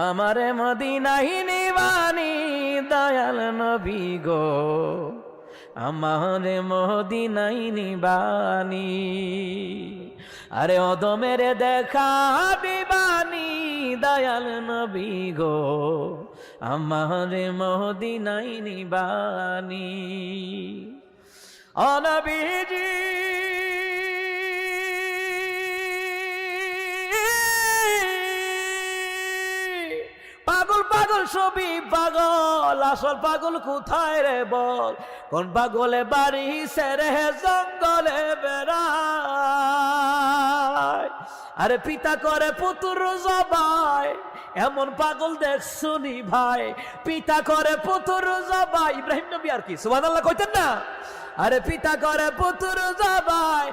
আমারে মদিনায় নিবানি দয়াল নবী গো, আমারে মদিনায় নিবানি। আরে অদমের দেখা দিবানি দয়াল নবী গো, আমারে মদিনায় নিবানি। ও নবীজি পাগল পাগল সবই পাগল, আসল পাগল কোথায় রে বল? কোন পাগলে বাড়ি সেরে জঙ্গলে বেড়ায়। আরে পিতা করে পুত্র জবাই, এমন পাগল দেখছুনি ভাই। পিতা করে পুত্র জবাই, ইব্রাহিম নবী আর কি সুবহানাল্লাহ কইতেন না? আরে পিতা করে পুত্র জবাই।